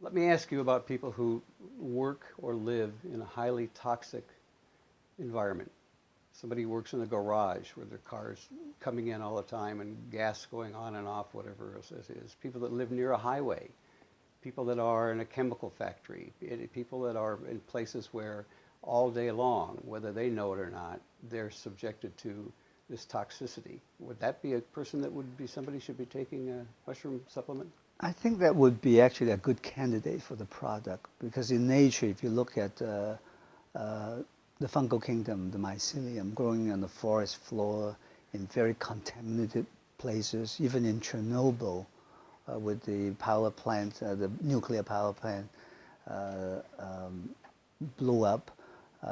Let me ask you about people who work or live in a highly toxic environment. Somebody who works in a garage where their car's coming in all the time and gas going on and off, whatever else it is. People that live near a highway. People that are in a chemical factory. People that are in places where all day long, whether they know it or not, they're subjected to this toxicity. Would that be a person that would be somebody should be taking a mushroom supplement? I think that would be actually a good candidate for the product because in nature, if you look at the fungal kingdom, the mycelium growing on the forest floor in very contaminated places, even in Chernobyl with the power plant, the nuclear power plant blew up,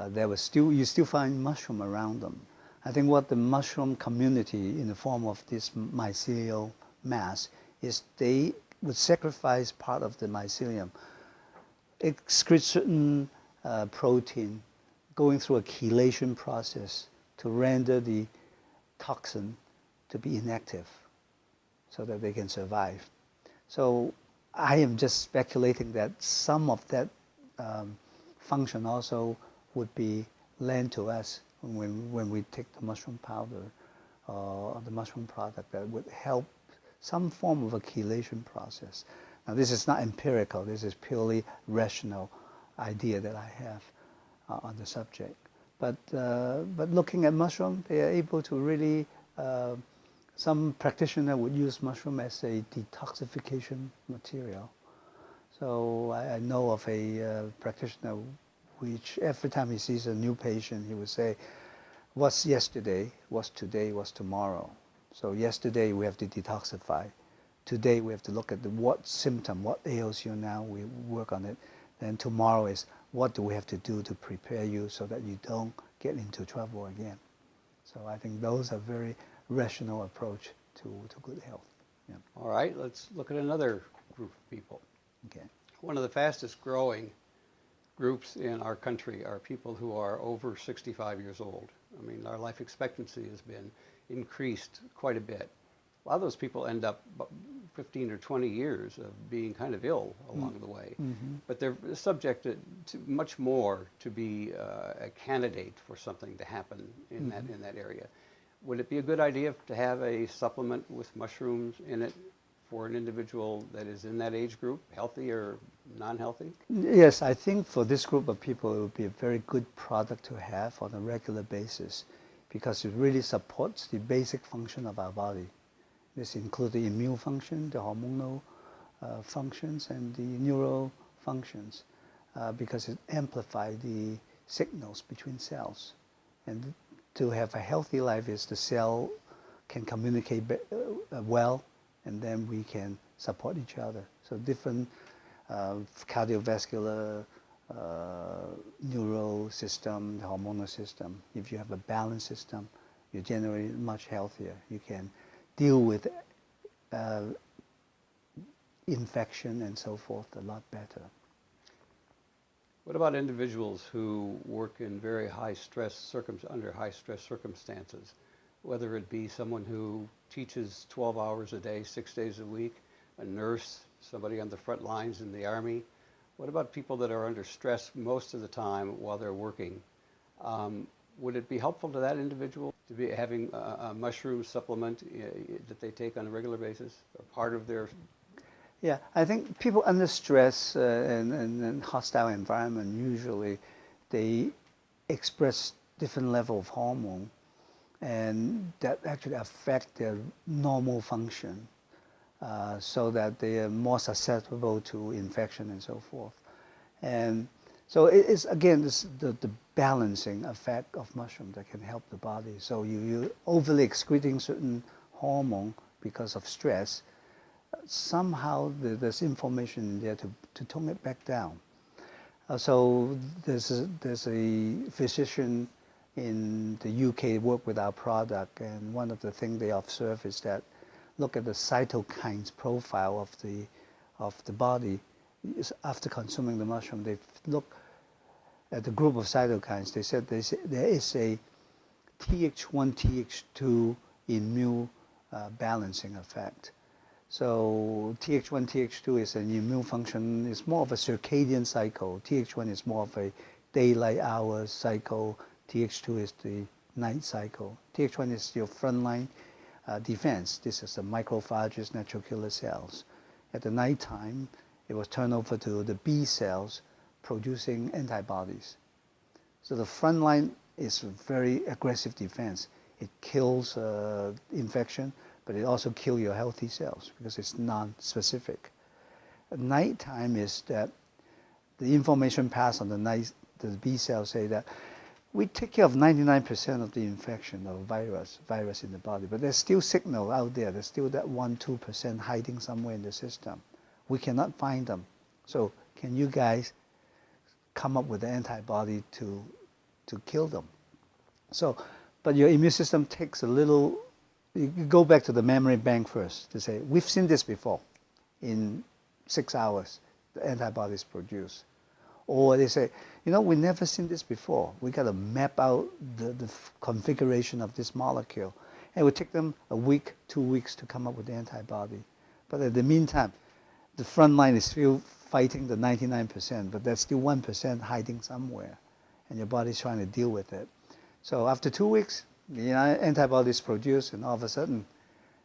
there was still, you still find mushroom around them. I think what the mushroom community in the form of this mycelial mass is they would sacrifice part of the mycelium, excrete certain protein, going through a chelation process to render the toxin to be inactive so that they can survive. So I am just speculating that some of that function also would be lent to us when we take the mushroom powder or the mushroom product that would help some form of a chelation process. Now this is not empirical, this is purely rational idea that I have on the subject. But looking at mushroom, they are able to really, some practitioner would use mushroom as a detoxification material. So I know of a practitioner which every time he sees a new patient, he would say, what's yesterday, what's today, what's tomorrow. So yesterday we have to detoxify. Today we have to look at what symptom, what ails you now, we work on it. Then tomorrow is what do we have to do to prepare you so that you don't get into trouble again. So I think those are very rational approach to good health. Yeah. All right, let's look at another group of people. Okay. One of the fastest growing groups in our country are people who are over 65 years old. I mean, our life expectancy has been increased quite a bit. A lot of those people end up 15 or 20 years of being kind of ill along the way. Mm-hmm. But they're subjected to much more to be a candidate for something to happen in that area. Would it be a good idea to have a supplement with mushrooms in it for an individual that is in that age group, healthy or non-healthy? Yes, I think for this group of people, it would be a very good product to have on a regular basis because it really supports the basic function of our body. This includes the immune function, the hormonal functions, and the neural functions because it amplifies the signals between cells. And to have a healthy life is the cell can communicate well, and then we can support each other. So different cardiovascular, neural system, the hormonal system. If you have a balanced system, you're generally much healthier. You can deal with infection and so forth a lot better. What about individuals who work in very under high stress circumstances, whether it be someone who teaches 12 hours a day, 6 days a week, a nurse, somebody on the front lines in the Army? What about people that are under stress most of the time while they're working? Would it be helpful to that individual to be having a mushroom supplement that they take on a regular basis, or part of their? Yeah, I think people under stress and hostile environment, usually they express different level of hormone, and that actually affect their normal function, so that they are more susceptible to infection and so forth. And so it's, again, the balancing effect of mushroom that can help the body. So you overly excreting certain hormone because of stress, somehow there's information in there to tone it back down. So there's a physician in the UK work with our product, and one of the things they observe is that look at the cytokines profile of the body after consuming the mushroom. They look at the group of cytokines. They said there is a Th1, Th2 immune balancing effect. So Th1, Th2 is an immune function. It's more of a circadian cycle. Th1 is more of a daylight hours cycle. Th2 is the night cycle. Th1 is your frontline defense. This is the macrophages, natural killer cells. At the nighttime, it was turned over to the B cells producing antibodies. So the front line is a very aggressive defense. It kills infection, but it also kills your healthy cells because it's non-specific. At nighttime is that the information passed on the night, the B cells say that we take care of 99% of the infection of virus in the body, but there's still signal out there. There's still that 1-2% hiding somewhere in the system. We cannot find them. So can you guys come up with an antibody to kill them? So, but your immune system takes a little, you go back to the memory bank first to say, we've seen this before. In 6 hours, the antibodies produce. Or they say, you know, we've never seen this before. We got to map out the configuration of this molecule. And it would take them a week, 2 weeks to come up with the antibody. But in the meantime, the front line is still fighting the 99%, but there's still 1% hiding somewhere. And your body's trying to deal with it. So after 2 weeks, the antibodies produce, and all of a sudden,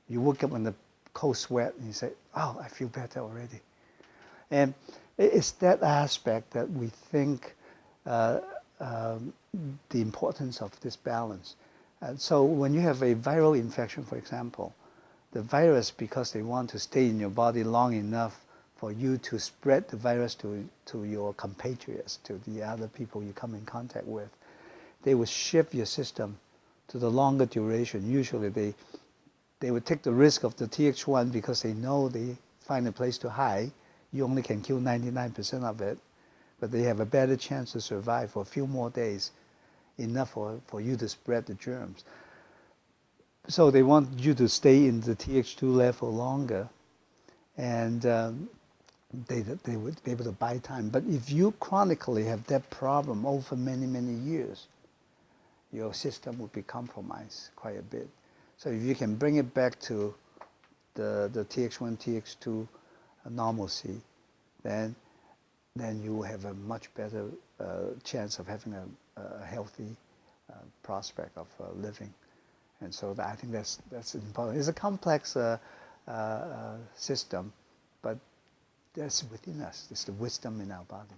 you wake up in the cold sweat, and you say, oh, I feel better already. And it's that aspect that we think the importance of this balance. And so when you have a viral infection, for example, the virus, because they want to stay in your body long enough for you to spread the virus to your compatriots, to the other people you come in contact with, they will shift your system to the longer duration. Usually they would take the risk of the Th1 because they know they find a place to hide. You only can kill 99% of it, but they have a better chance to survive for a few more days, enough for you to spread the germs. So they want you to stay in the Th2 level longer, and they would be able to buy time. But if you chronically have that problem over many, many years, your system will be compromised quite a bit. So if you can bring it back to the Th1, Th2 normalcy, then you will have a much better chance of having a healthy prospect of living. And so I think that's important. It's a complex system, but that's within us. It's the wisdom in our body.